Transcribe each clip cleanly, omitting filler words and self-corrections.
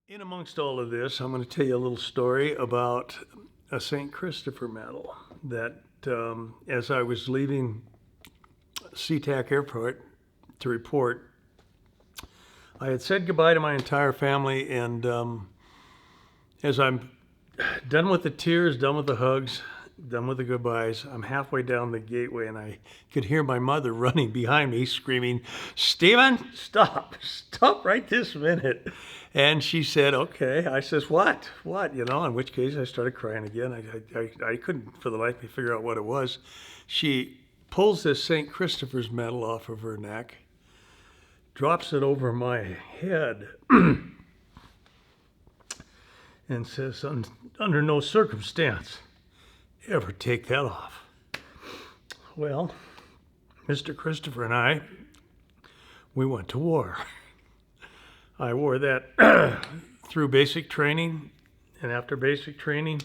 In amongst all of this, I'm going to tell you a little story about a St. Christopher medal that as I was leaving SeaTac Airport to report, I had said goodbye to my entire family, and as I'm done with the tears, done with the hugs, done with the goodbyes, I'm halfway down the gateway, and I could hear my mother running behind me screaming, "Stephen, stop right this minute." And she said, "Okay." I says, "What? What?" In which case I started crying again. I couldn't for the life of me figure out what it was. She pulls this St. Christopher's medal off of her neck, drops it over my head, and says, "Under no circumstance ever take that off." Well, Mr. Christopher and I, we went to war. I wore that through basic training, and after basic training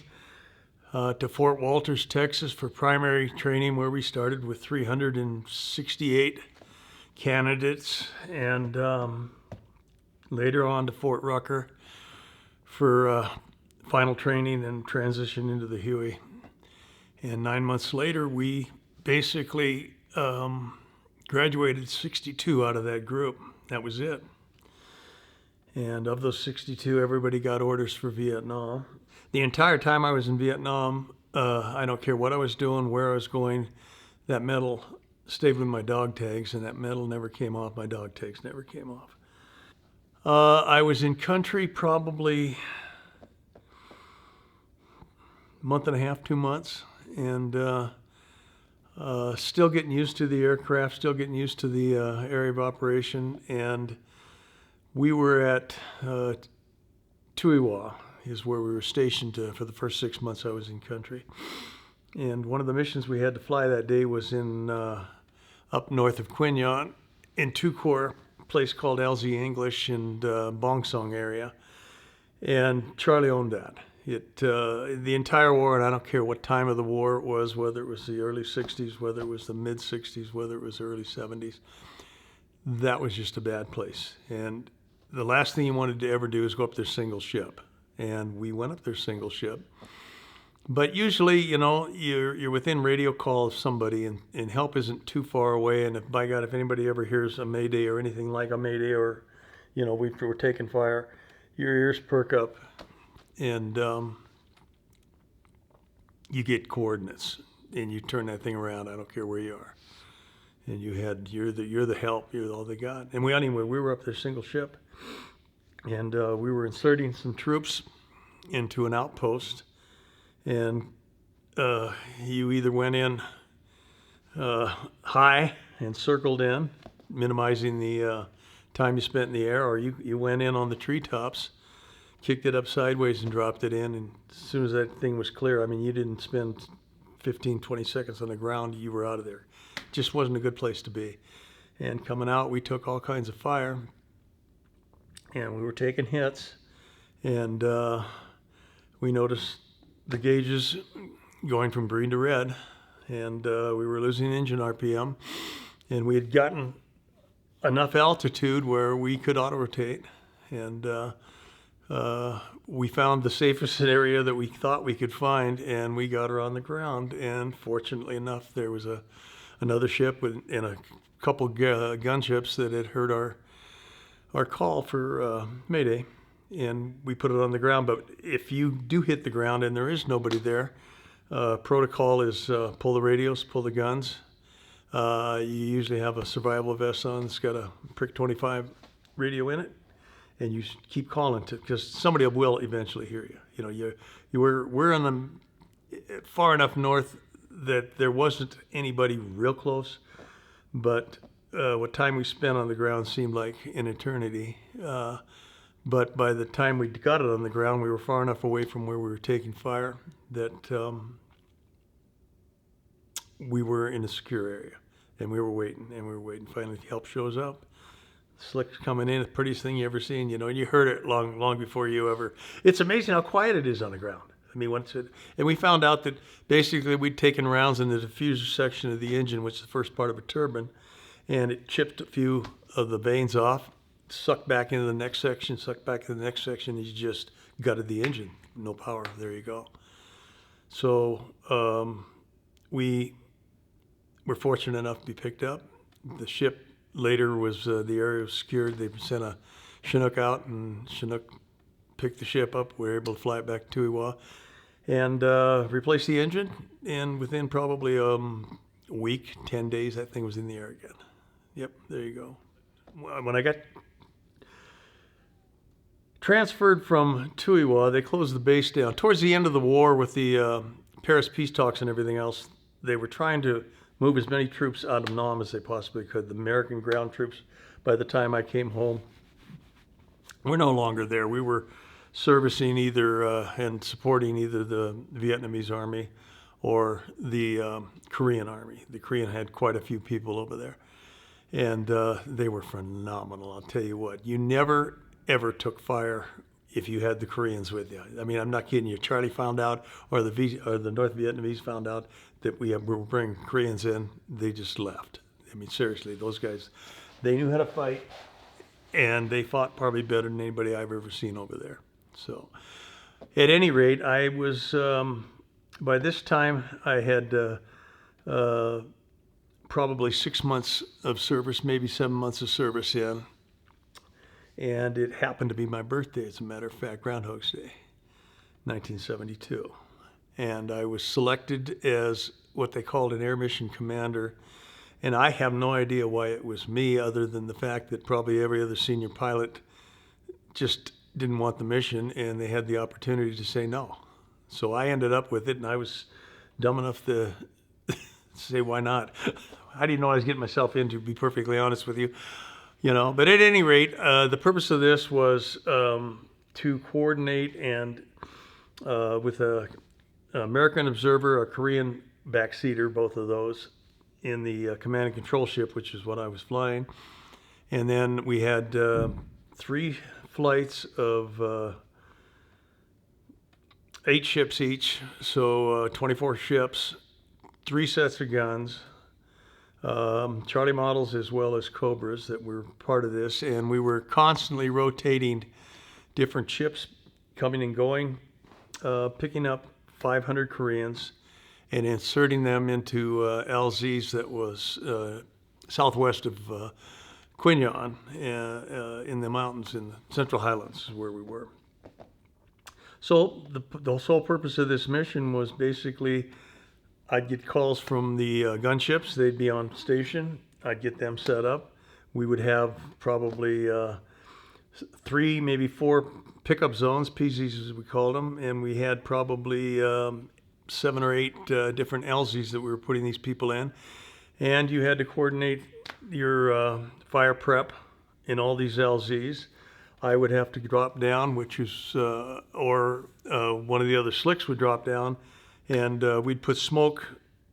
to Fort Walters, Texas for primary training, where we started with 368 candidates, and later on to Fort Rucker for final training and transition into the Huey. And 9 months later, we basically graduated 62 out of that group. That was it. And of those 62, everybody got orders for Vietnam. The entire time I was in Vietnam, I don't care what I was doing, where I was going, that medal stayed with my dog tags, and that medal never came off. My dog tags never came off. I was in country probably a month and a half, 2 months, and still getting used to the aircraft, still getting used to the area of operation. And we were at Tuiwa, is where we were stationed for the first 6 months I was in country. And one of the missions we had to fly that day was in up north of Quy Nhon in Tu Quoc, a place called LZ English and Bong Song area. And Charlie owned that. The entire war, and I don't care what time of the war it was, whether it was the early 60s, whether it was the mid 60s, whether it was the early 70s, that was just a bad place. And the last thing you wanted to ever do is go up there single ship. And we went up there single ship. But usually, you're within radio call of somebody, and help isn't too far away. And by God, if anybody ever hears a mayday or anything like a mayday, or, we're taking fire, your ears perk up, and you get coordinates, and you turn that thing around. I don't care where you are. And you're the help, you're all they got. And we were up there single ship, and we were inserting some troops into an outpost, and you either went in high and circled in, minimizing the time you spent in the air, or you went in on the treetops, kicked it up sideways and dropped it in. And as soon as that thing was clear, you didn't spend 15, 20 seconds on the ground, you were out of there. Just wasn't a good place to be. And coming out, we took all kinds of fire, and we were taking hits, and we noticed the gauges going from green to red, and we were losing engine RPM, and we had gotten enough altitude where we could auto-rotate, and we found the safest area that we thought we could find, and we got her on the ground. And fortunately enough, there was another ship and a couple gunships that had heard our call for Mayday, and we put it on the ground. But if you do hit the ground and there is nobody there, protocol is pull the radios, pull the guns. You usually have a survival vest on. It's got a Prick 25 radio in it, and you keep calling because somebody will eventually hear you. We're on the far enough north that there wasn't anybody real close, but what time we spent on the ground seemed like an eternity. But by the time we got it on the ground, we were far enough away from where we were taking fire that we were in a secure area, and we were waiting. Finally, help shows up. Slick's coming in, the prettiest thing you ever seen, and you heard it long before you ever. It's amazing how quiet it is on the ground. And we found out that basically we'd taken rounds in the diffuser section of the engine, which is the first part of a turbine, and it chipped a few of the vanes off, sucked back into the next section, sucked back to the next section. He just gutted the engine. No power. There you go. So we were fortunate enough to be picked up. The ship later was, the area was secured. They sent a Chinook out, and Chinook picked the ship up. We were able to fly it back to Tuiwa and replace the engine. And within probably a week, 10 days, that thing was in the air again. Yep, there you go. When I got transferred from Tuiwa, they closed the base down. Towards the end of the war with the Paris peace talks and everything else, they were trying to move as many troops out of Nam as they possibly could. The American ground troops, by the time I came home, were no longer there. We were servicing either and supporting either the Vietnamese army or the Korean army. The Korean had quite a few people over there. And they were phenomenal, I'll tell you what. You never, ever took fire if you had the Koreans with you. I mean, I'm not kidding you. Charlie found out, or the North Vietnamese found out that we were bringing Koreans in. They just left. I mean, seriously, those guys, they knew how to fight, and they fought probably better than anybody I've ever seen over there. So, at any rate, I was, by this time, I had probably 6 months of service, maybe 7 months of service in. And it happened to be my birthday, as a matter of fact, Groundhog's Day, 1972. And I was selected as what they called an air mission commander. And I have no idea why it was me, other than the fact that probably every other senior pilot just didn't want the mission, and they had the opportunity to say no. So I ended up with it, and I was dumb enough to say, why not? I didn't know what I was getting myself into, to be perfectly honest with you. You know, but at any rate, the purpose of this was to coordinate and with an American observer, a Korean backseater, both of those, in the command and control ship, which is what I was flying. And then we had 3 flights of 8 ships each, so 24 ships, 3 sets of guns. Charlie models as well as Cobras that were part of this, and we were constantly rotating different ships, coming and going, picking up 500 Koreans and inserting them into LZs that was southwest of Quy Nhon in the mountains in the Central Highlands is where we were. So the sole purpose of this mission was basically I'd get calls from the gunships. They'd be on station. I'd get them set up. We would have probably 3, maybe 4 pickup zones, PZs as we called them, and we had probably 7 or 8 different LZs that we were putting these people in. And you had to coordinate your fire prep in all these LZs. I would have to drop down, which is, or one of the other slicks would drop down, and we'd put smoke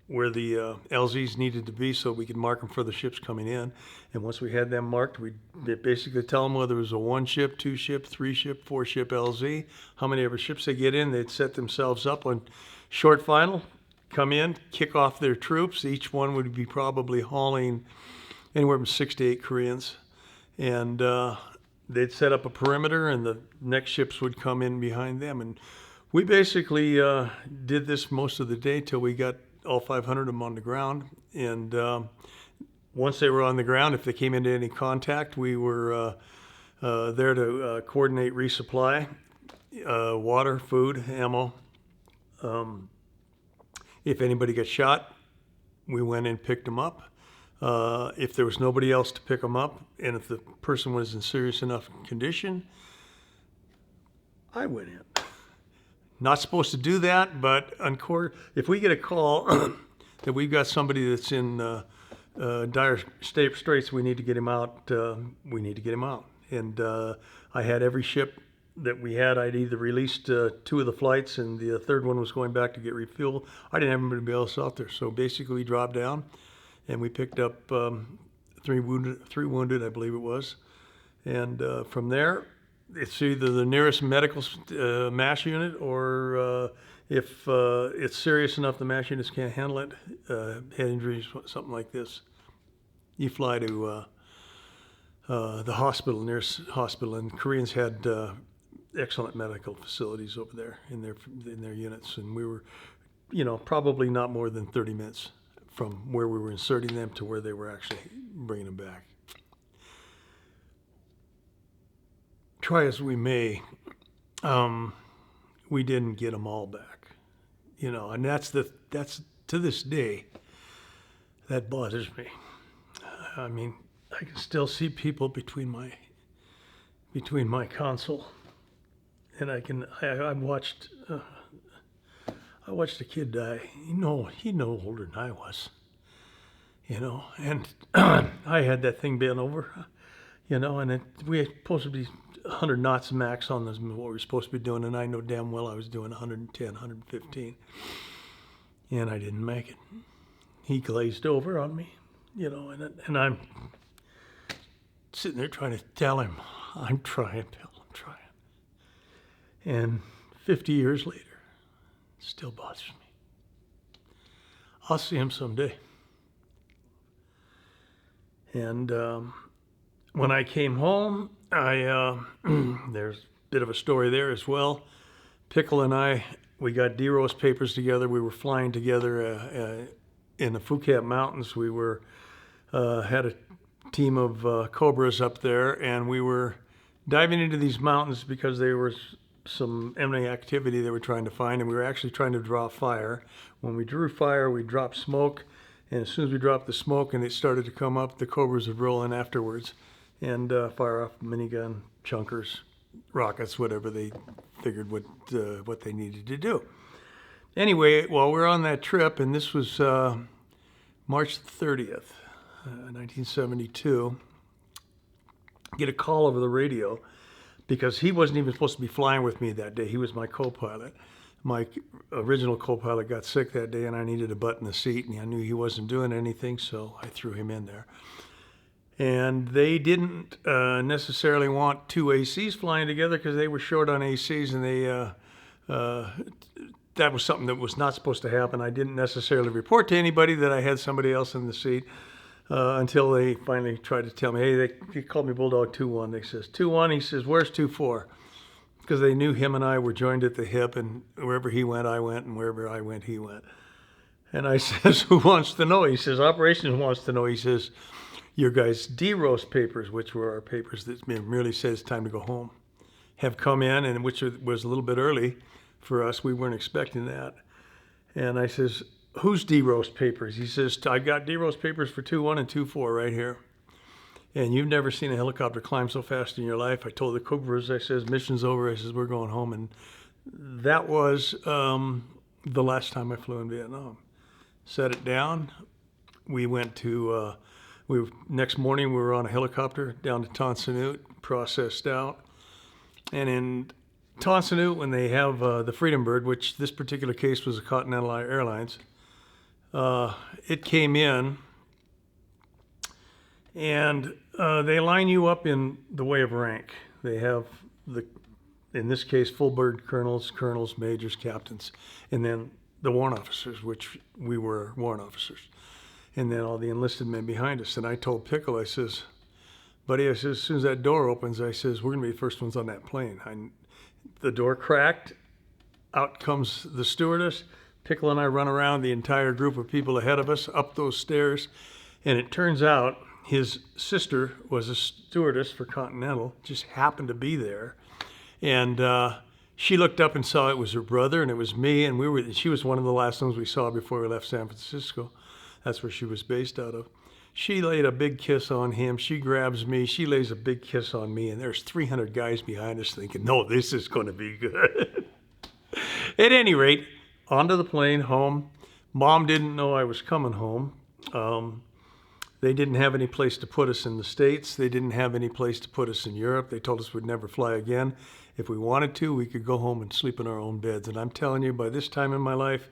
where the LZs needed to be so we could mark them for the ships coming in. And once we had them marked, we'd basically tell them whether it was a 1 ship, 2 ship, 3 ship, 4 ship LZ, how many ever ships they get in. They'd set themselves up on short final, come in, kick off their troops. Each one would be probably hauling anywhere from 6 to 8 Koreans. And they'd set up a perimeter, and the next ships would come in behind them. And we basically did this most of the day till we got all 500 of them on the ground. And once they were on the ground, if they came into any contact, we were there to coordinate resupply, water, food, ammo. If anybody got shot, we went and picked them up. If there was nobody else to pick them up, and if the person was in serious enough condition, I went in. Not supposed to do that, but if we get a call that we've got somebody that's in dire straits, we need to get him out, we need to get him out. And I had every ship that we had. I'd either released 2 of the flights, and the third one was going back to get refuel. I didn't have anybody else out there. So basically we dropped down, and we picked up 3 wounded, I believe it was. And from there, it's either the nearest medical MASH unit, or if it's serious enough the MASH units can't handle it, head injuries, something like this, you fly to the hospital, nearest hospital, and Koreans had excellent medical facilities over there in their units, and we were, probably not more than 30 minutes from where we were inserting them to where they were actually bringing them back. Try as we may, we didn't get them all back, and that's to this day, that bothers me. I mean, I can still see people between my console, and I watched a kid die. He no older than I was, and I had that thing bent over, and we were supposed to be 100 knots max on this, what we were supposed to be doing, and I know damn well I was doing 110, 115, and I didn't make it. He glazed over on me, and I'm sitting there trying to tell him, I'm trying, Bill, I'm trying. And 50 years later, it still bothers me. I'll see him someday. And when I came home, there's a bit of a story there as well. Pickle and I, we got D-Rose papers together. We were flying together in the Phuket Mountains. We had a team of Cobras up there, and we were diving into these mountains because there was some enemy activity they were trying to find, and we were actually trying to draw fire. When we drew fire, we dropped smoke, and as soon as we dropped the smoke and it started to come up, the Cobras would roll in afterwards and fire off minigun, chunkers, rockets, whatever they figured what they needed to do. Anyway, while we're on that trip, and this was March 30th, 1972, get a call over the radio because he wasn't even supposed to be flying with me that day. He was my co-pilot. My original co-pilot got sick that day, and I needed a butt in the seat, and I knew he wasn't doing anything, so I threw him in there. And they didn't necessarily want two ACs flying together because they were short on ACs, and that was something that was not supposed to happen. I didn't necessarily report to anybody that I had somebody else in the seat until they finally tried to tell me, hey, they called me Bulldog 2-1. They says, 2-1, he says, where's 2-4? Because they knew him and I were joined at the hip, and wherever he went, I went, and wherever I went, he went. And I says, who wants to know? He says, operations wants to know. He says, your guys' D-Rose papers, which were our papers that merely said it's time to go home, have come in, and which was a little bit early for us. We weren't expecting that. And I says, who's D-Rose papers? He says, I got D-Rose papers for 2-1 and 2-4 right here. And you've never seen a helicopter climb so fast in your life. I told the Cobras, I says, mission's over. I says, we're going home. And that was the last time I flew in Vietnam. Set it down. We went to, next morning we were on a helicopter down to Tan Son Nhut, processed out. And in Tan Son Nhut, when they have the Freedom Bird, which this particular case was a Continental Airlines, it came in, and they line you up in the way of rank. They have, in this case, full bird colonels, majors, captains, and then the warrant officers, which we were warrant officers, and then all the enlisted men behind us. And I told Pickle, I says, buddy, I says, as soon as that door opens, I says, we're going to be the first ones on that plane. The door cracked, out comes the stewardess. Pickle and I run around the entire group of people ahead of us, up those stairs, and it turns out his sister was a stewardess for Continental, just happened to be there, and she looked up and saw it was her brother, and it was me, and she was one of the last ones we saw before we left San Francisco. That's where she was based out of. She laid a big kiss on him. She grabs me. She lays a big kiss on me, and there's 300 guys behind us thinking, no, this is going to be good. At any rate, onto the plane, home. Mom didn't know I was coming home. They didn't have any place to put us in the States. They didn't have any place to put us in Europe. They told us we'd never fly again. If we wanted to, we could go home and sleep in our own beds. And I'm telling you, by this time in my life,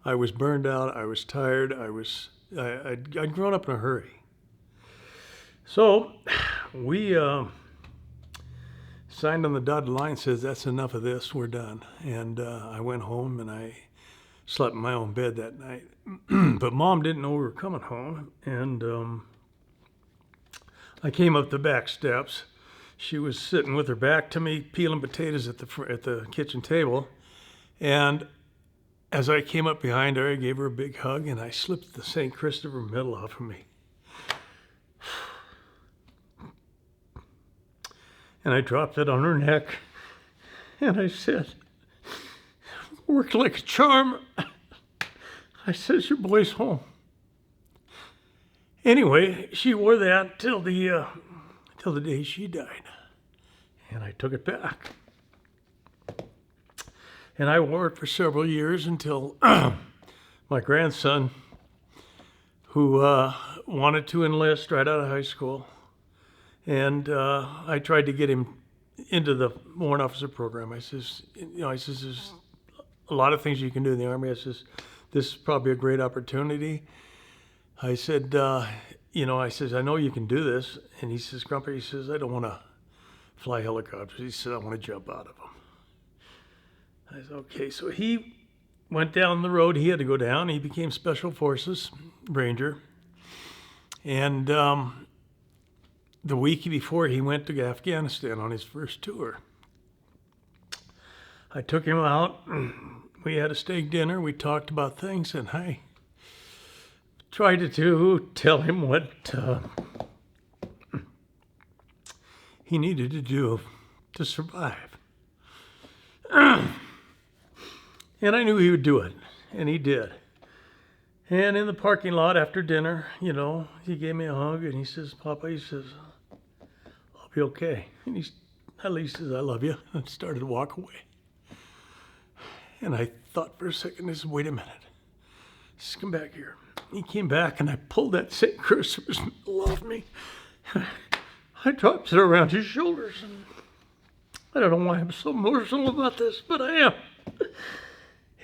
I was burned out. I was tired. I'd grown up in a hurry. So we signed on the dotted line, says, that's enough of this. We're done. And I went home and I slept in my own bed that night. But Mom didn't know we were coming home. And I came up the back steps. She was sitting with her back to me, peeling potatoes at the kitchen table. And as I came up behind her, I gave her a big hug, and I slipped the St. Christopher medal off of me. And I dropped it on her neck, and I said, "Worked like a charm." I says, "Your boy's home." Anyway, she wore that till the day she died, and I took it back. And I wore it for several years until my grandson, who wanted to enlist right out of high school, and I tried to get him into the warrant officer program. I says, there's a lot of things you can do in the Army. I says, this is probably a great opportunity. I said, I know you can do this. And he says, "Grandpa," he says, "I don't want to fly helicopters." He said, "I want to jump out of them." I said, okay. So he went down the road he had to go down. He became Special Forces Ranger. And the week before he went to Afghanistan on his first tour, I took him out. We had a steak dinner. We talked about things, and I tried to tell him what he needed to do to survive. And I knew he would do it, and he did. And in the parking lot after dinner, he gave me a hug, and he says, "Papa," he says, "I'll be okay." And at least says, "I love you," and started to walk away. And I thought for a second, I said, "Wait a minute. Just come back here." He came back, and I pulled that St. Christopher's medal off me. I dropped it around his shoulders. And I don't know why I'm so emotional about this, but I am.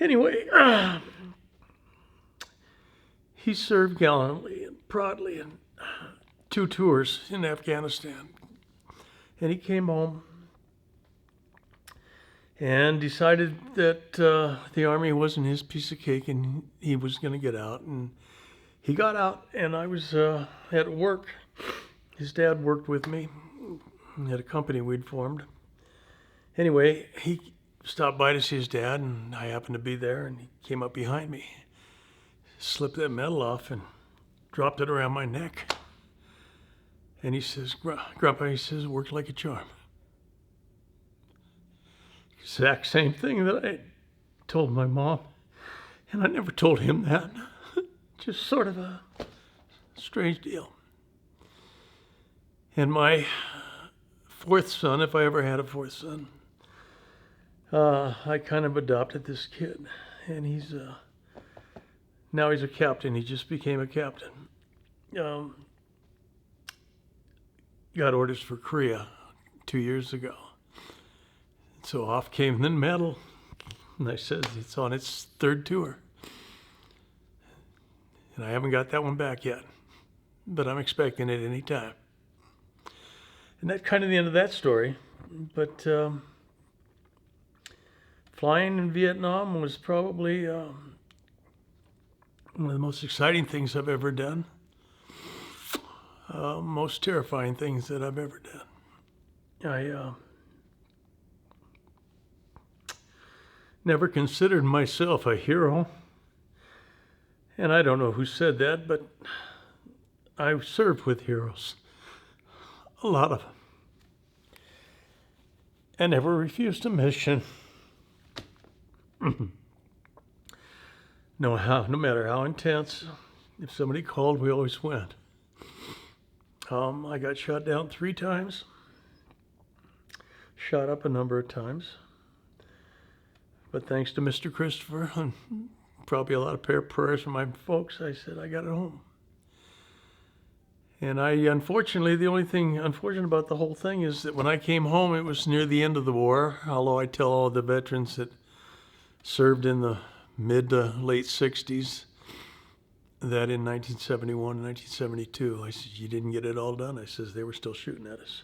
Anyway, he served gallantly and proudly in 2 tours in Afghanistan. And he came home and decided that the Army wasn't his piece of cake, and he was going to get out. And he got out, and I was at work. His dad worked with me at a company we'd formed. Anyway, he stopped by to see his dad, and I happened to be there, and he came up behind me, slipped that medal off, and dropped it around my neck. And he says, "Grandpa," he says, "worked like a charm." Exact same thing that I told my mom, and I never told him that. Just sort of a strange deal. And my 4th son, if I ever had a 4th son, I kind of adopted this kid, and now he's a captain. He just became a captain. Got orders for Korea 2 years ago. So off came the medal, and I said it's on its 3rd tour. And I haven't got that one back yet, but I'm expecting it any time. And that's kind of the end of that story. But flying in Vietnam was probably one of the most exciting things I've ever done. Most terrifying things that I've ever done. I never considered myself a hero. And I don't know who said that, but I served with heroes. A lot of them. And never refused a mission. No matter how intense, if somebody called, we always went. I got shot down 3 times. Shot up a number of times. But thanks to Mr. Christopher and probably a lot of prayers from my folks, I said I got it home. And unfortunately, the only thing unfortunate about the whole thing is that when I came home, it was near the end of the war, although I tell all the veterans that served in the mid to late 60s that in 1971 and 1972, I said, you didn't get it all done. I says, they were still shooting at us.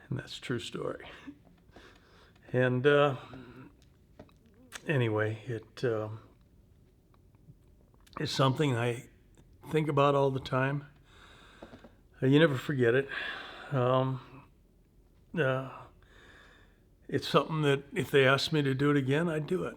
And that's a true story. And anyway, it is something I think about all the time. You never forget it. Um, uh, it's something that if they asked me to do it again, I'd do it.